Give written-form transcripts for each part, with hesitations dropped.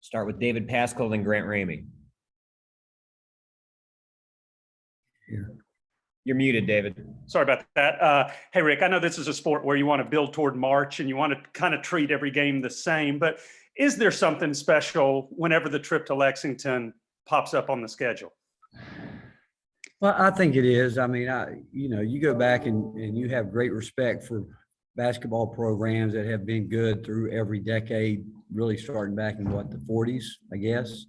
Start with David Pascal, then Grant Ramey. Here. You're muted, David. Sorry about that. Hey, Rick, I know this is a sport where you want to build toward March and you want to kind of treat every game the same, but is there something special whenever the trip to Lexington pops up on the schedule? Well, I think it is. I mean, you go back and you have great respect for basketball programs that have been good through every decade, really starting back in the 40s, I guess.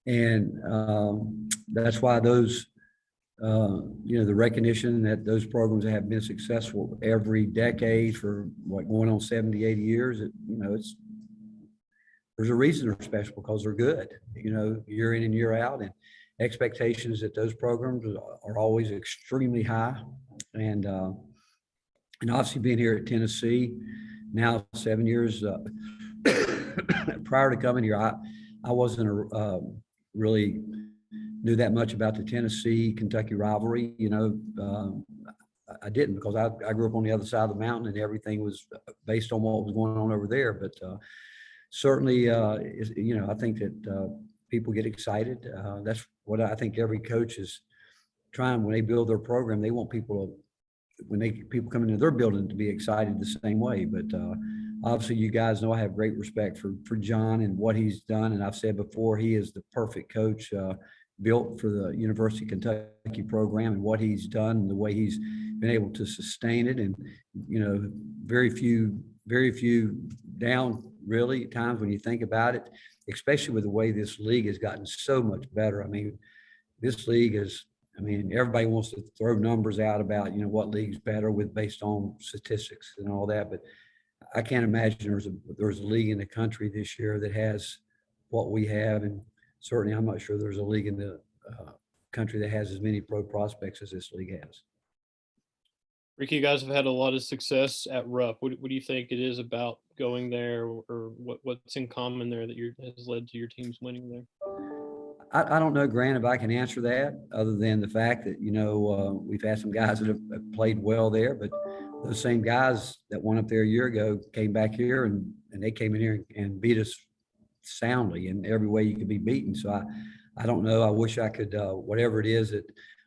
And that's why those, the recognition that those programs have been successful every decade for going on 70, 80 years, there's a reason they're special because they're good, year in and year out. And expectations that those programs are always extremely high. And obviously being here at Tennessee now 7 years, prior to coming here, I wasn't really knew that much about the Tennessee-Kentucky rivalry. I didn't because I grew up on the other side of the mountain and everything was based on what was going on over there. But certainly, I think that people get excited. That's what I think every coach is trying when they build their program. They want people come into their building to be excited the same way. But obviously, you guys know I have great respect for John and what he's done. And I've said before, he is the perfect coach built for the University of Kentucky program and what he's done and the way he's been able to sustain it. And, very few down really times when you think about it, especially with the way this league has gotten so much better. I mean, this league everybody wants to throw numbers out about, what league's better based on statistics and all that. But I can't imagine there's a league in the country this year that has what we have. And certainly I'm not sure there's a league in the country that has as many pro prospects as this league has. Ricky, you guys have had a lot of success at Rupp. What do you think it is about going there, or what's in common there that has led to your teams winning there? I don't know, Grant, if I can answer that other than the fact that, we've had some guys that have played well there, but those same guys that went up there a year ago came back here and they came in here and beat us soundly in every way you could be beaten. So I don't know. I wish I could, whatever it is that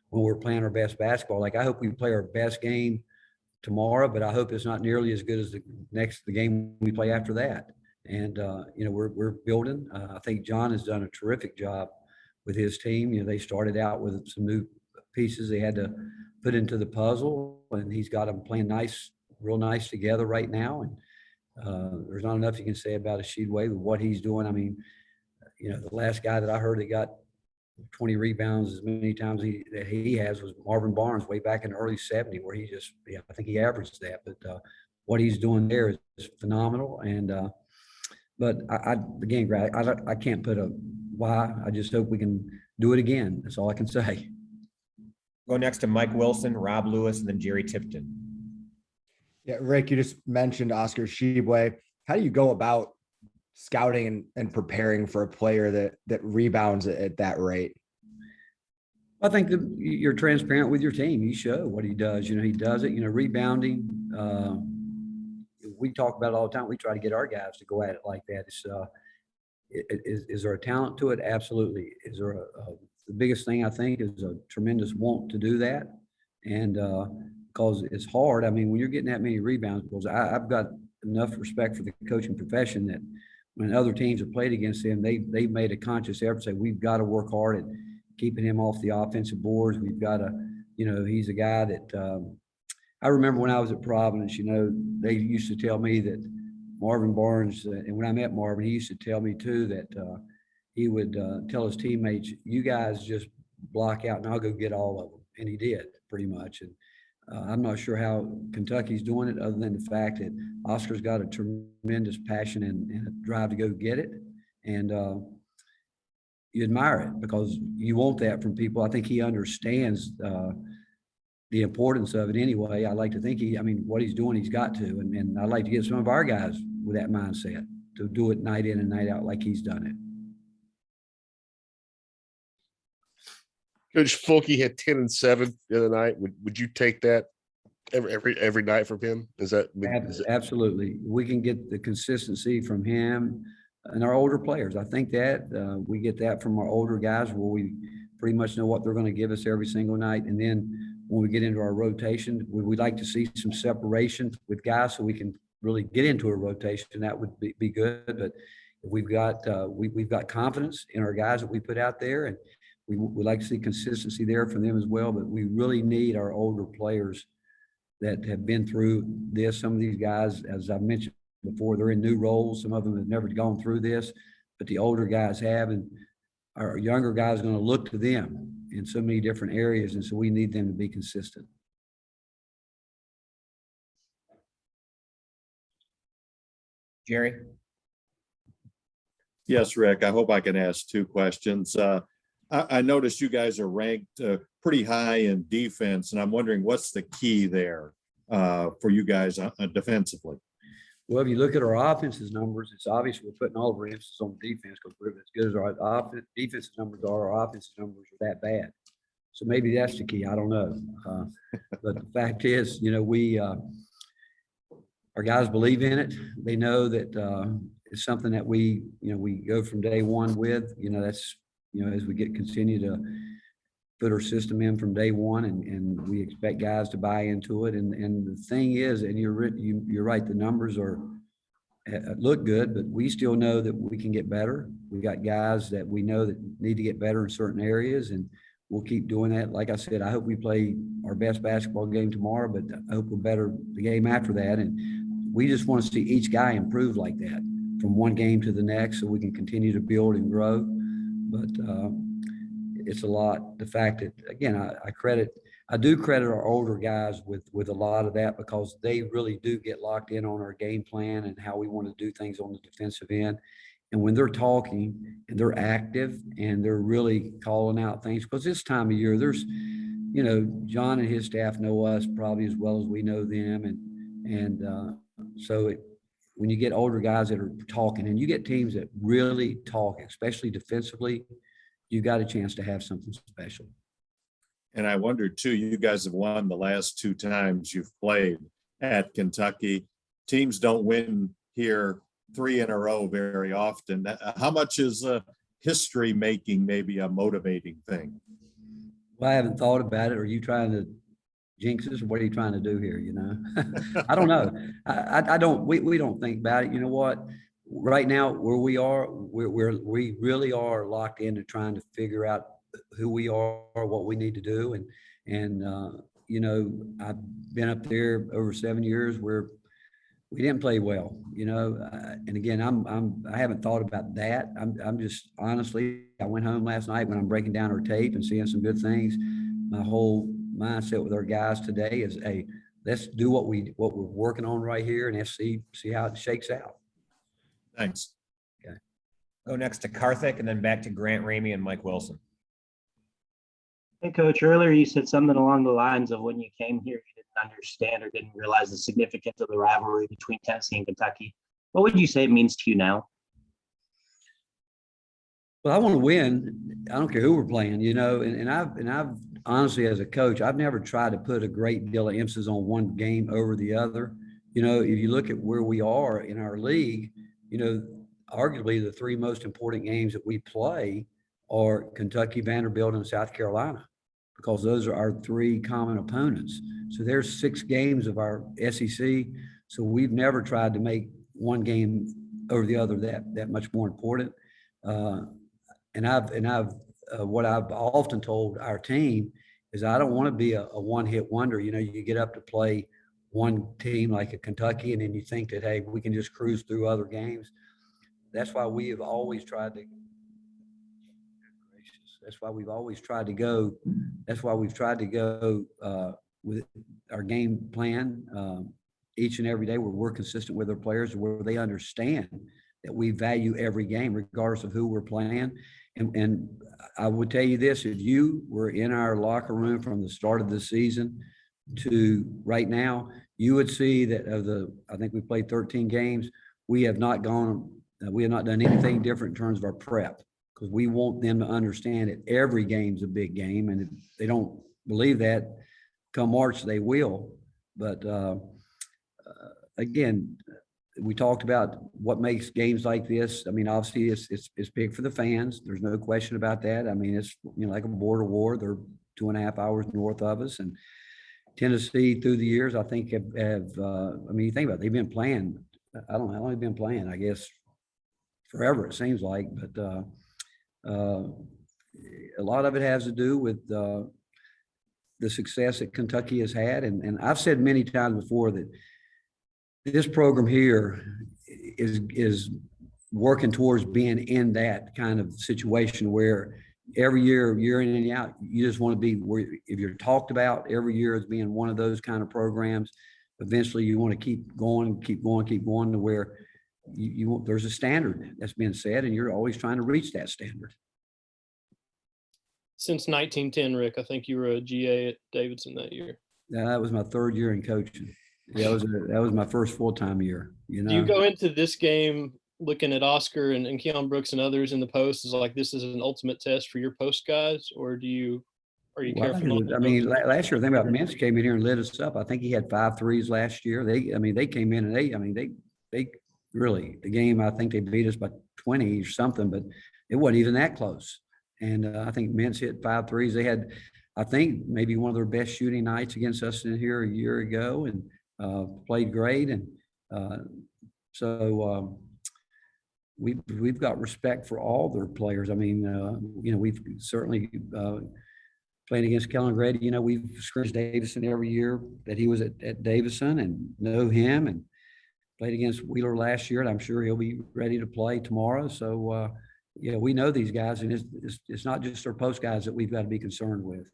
when we're playing our best basketball, I hope we play our best game tomorrow, but I hope it's not nearly as good as the game we play after that. And, we're building. I think John has done a terrific job with his team. They started out with some new pieces they had to put into the puzzle, and he's got them playing real nice together right now. And there's not enough you can say about Ashidwe with what he's doing. I mean, the last guy that I heard that got 20 rebounds as many times that he has was Marvin Barnes way back in the early 70s, where I think he averaged that. But what he's doing there is phenomenal. And but again, Greg, I can't put a why. I just hope we can do it again. That's all I can say. Go next to Mike Wilson, Rob Lewis, and then Jerry Tipton. Yeah, Rick, you just mentioned Oscar Tshiebwe. How do you go about scouting and preparing for a player that rebounds at that rate? I think that you're transparent with your team. You show what he does. He does it. Rebounding. We talk about it all the time. We try to get our guys to go at it like that. Is there a talent to it? Absolutely. Is there the biggest thing I think is a tremendous want to do that, and because it's hard. I mean, when you're getting that many rebounds, because I've got enough respect for the coaching profession that when other teams have played against him, they've made a conscious effort to say we've got to work hard at keeping him off the offensive boards. We've got to, he's a guy that I remember when I was at Providence. They used to tell me that Marvin Barnes, and when I met Marvin, he used to tell me too that he would tell his teammates, "You guys just block out, and I'll go get all of them." And he did pretty much. And I'm not sure how Kentucky's doing it, other than the fact that Oscar's got a tremendous passion and a drive to go get it. And you admire it because you want that from people. I think he understands the importance of it anyway. I like to think what he's doing, he's got to. And I'd like to get some of our guys with that mindset to do it night in and night out like he's done it. Coach Fulke had 10 and 7 the other night. Would you take that every night from him? Is that Absolutely? We can get the consistency from him. and our older players. I think that we get that from our older guys where we pretty much know what they're going to give us every single night. And then when we get into our rotation, we'd like to see some separation with guys so we can really get into a rotation. That would be good. But we've got confidence in our guys that we put out there, and we like to see consistency there from them as well. But we really need our older players that have been through this. Some of these guys, as I mentioned before, they're in new roles. Some of them have never gone through this, but the older guys have, and our younger guys are going to look to them in so many different areas. And so we need them to be consistent. Jerry? Yes, Rick, I hope I can ask two questions. I noticed you guys are ranked pretty high in defense, and I'm wondering what's the key there for you guys defensively? Well, if you look at our offensive numbers, it's obvious we're putting all of our emphasis on defense because we're as good as our defensive numbers are, our offensive numbers are that bad. So maybe that's the key. I don't know. But the fact is, our guys believe in it. They know that it's something that we go from day one with. That's, as we continue to put our system in from day one, and we expect guys to buy into it. And the thing is, and you're right, the numbers look good, but we still know that we can get better. We got guys that we know that need to get better in certain areas, and we'll keep doing that. Like I said, I hope we play our best basketball game tomorrow, but I hope we're better the game after that. And we just want to see each guy improve like that from one game to the next so we can continue to build and grow. But it's a lot. The fact that, again, I do credit our older guys with a lot of that because they really do get locked in on our game plan and how we want to do things on the defensive end. And when they're talking and they're active and they're really calling out things, because this time of year, there's, John and his staff know us probably as well as we know them. So when you get older guys that are talking and you get teams that really talk, especially defensively, you got a chance to have something special. And I wondered too, you guys have won the last two times you've played at Kentucky. Teams don't win here 3 in a row very often. How much is history making maybe a motivating thing? Well, I haven't thought about it. Are you trying to jinx us, or what are you trying to do here? I don't know. I don't. We don't think about it. You know what? Right now, where we are, we really are locked into trying to figure out who we are, what we need to do, and I've been up there over 7 years where we didn't play well, and again, I haven't thought about that. I'm just, honestly, I went home last night when I'm breaking down our tape and seeing some good things. My whole mindset with our guys today is, hey, let's do what we're working on right here and let's see how it shakes out. Thanks. Okay. Go next to Karthik and then back to Grant Ramey and Mike Wilson. Hey, Coach, earlier you said something along the lines of when you came here, you didn't understand or didn't realize the significance of the rivalry between Tennessee and Kentucky. What would you say it means to you now? Well, I want to win. I don't care who we're playing, and I've honestly, as a coach, I've never tried to put a great deal of emphasis on one game over the other. If you look at where we are in our league, arguably the 3 most important games that we play are Kentucky, Vanderbilt, and South Carolina, because those are our 3 common opponents. So there's 6 games of our SEC. So we've never tried to make one game over the other that much more important. What I've often told our team is I don't want to be a one-hit wonder. You get up to play one team like a Kentucky, and then you think that, hey, we can just cruise through other games. That's why we have always tried to. That's why we've always tried to go. That's why we've tried to go with our game plan each and every day, where we're consistent with our players, where they understand that we value every game, regardless of who we're playing. And I would tell you this: if you were in our locker room from the start of the season to right now, you would see that I think we played 13 games. We have not done anything different in terms of our prep, because we want them to understand that every game's a big game. And if they don't believe that, come March, they will. But again, we talked about what makes games like this. I mean, obviously it's big for the fans. There's no question about that. I mean, it's, like a border war. They're 2.5 hours north of us, and Tennessee through the years, I think have I mean, you think about it, they've been playing, I don't know how long they've been playing, I guess forever it seems like, but a lot of it has to do with the success that Kentucky has had. And I've said many times before that this program here is working towards being in that kind of situation where every year in and out, you just want to be where, if you're talked about every year as being one of those kind of programs, eventually you want to keep going to where there's a standard that's been set, and you're always trying to reach that standard. Since 1910, Rick, I think you were a GA at Davidson that year. That was my third year in coaching. That was my first full-time year. Do you go into this game looking at Oscar and Keon Brooks and others in the post is like, this is an ultimate test for your post guys, or are you careful? I mean, last year, the thing about Mintz came in here and lit us up. I think he had 5 threes last year. They came in and they really, the game, I think they beat us by 20 or something, but it wasn't even that close. And I think Mintz hit 5 threes. They had, I think, maybe one of their best shooting nights against us in here a year ago, and played great. And so we've got respect for all their players. I mean, we've certainly playing against Kellen Grady. We've scrimmaged Davidson every year that he was at Davidson and know him, and played against Wheeler last year, and I'm sure he'll be ready to play tomorrow. So, we know these guys, and it's not just our post guys that we've got to be concerned with.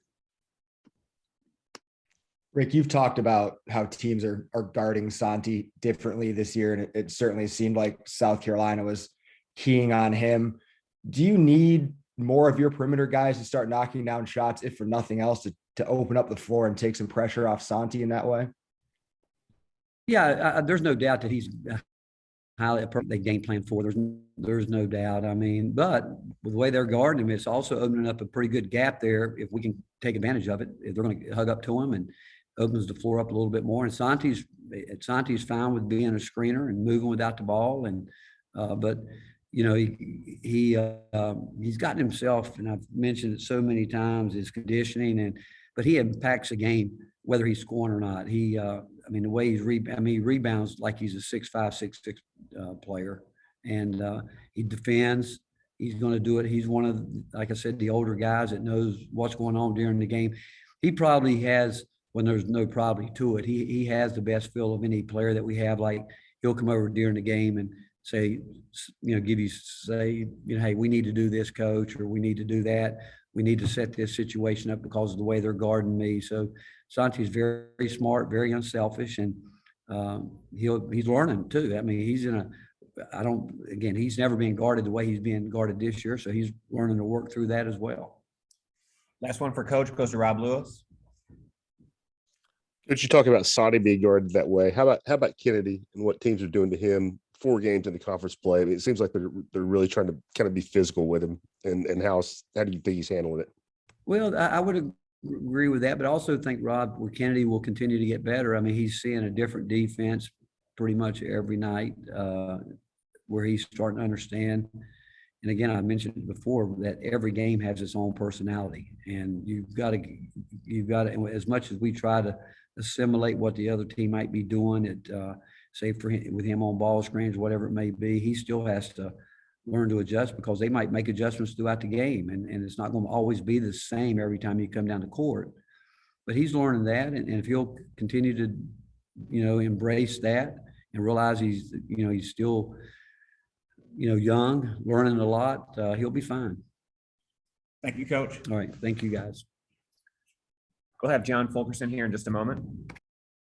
Rick, you've talked about how teams are guarding Santi differently this year, and it certainly seemed like South Carolina was keying on him. Do you need more of your perimeter guys to start knocking down shots, if for nothing else, to open up the floor and take some pressure off Santi in that way? Yeah, there's no doubt that he's highly they game plan for. There's no doubt. I mean, but with the way they're guarding him, it's also opening up a pretty good gap there if we can take advantage of it. If they're going to hug up to him, and opens the floor up a little bit more. And Santi's fine with being a screener and moving without the ball. And but he's gotten himself, and I've mentioned it so many times, his conditioning, but he impacts a game whether he's scoring or not. The way he rebounds like he's a 6'5", 6'6" player, and he defends. He's going to do it. He's one of, like I said, the older guys that knows what's going on during the game. He probably has, when there's no probably to it, he has the best feel of any player that we have. Like, he'll come over during the game and say, hey, we need to do this, coach, or we need to do that. We need to set this situation up because of the way they're guarding me. So Santi's very, very smart, very unselfish, and he's learning too. I mean, he's he's never been guarded the way he's being guarded this year, so he's learning to work through that as well. Last one for Coach goes to Rob Lewis. Coach, you talk about Santi being guarded that way. How about Kennedy and what teams are doing to him? 4 games in the conference play. I mean, it seems like they're really trying to kind of be physical with him. And how do you think he's handling it? Well, I would agree with that, but I also think Kennedy will continue to get better. I mean, he's seeing a different defense pretty much every night, where he's starting to understand. And again, I mentioned before that every game has its own personality, and you've got to, as much as we try to assimilate what the other team might be doing, say with him on ball screens, whatever it may be, he still has to learn to adjust, because they might make adjustments throughout the game, and it's not going to always be the same every time you come down the court. But he's learning that, and if he'll continue to, embrace that and realize he's still, young, learning a lot, he'll be fine. Thank you, Coach. All right, thank you guys. We'll have John Fulkerson here in just a moment.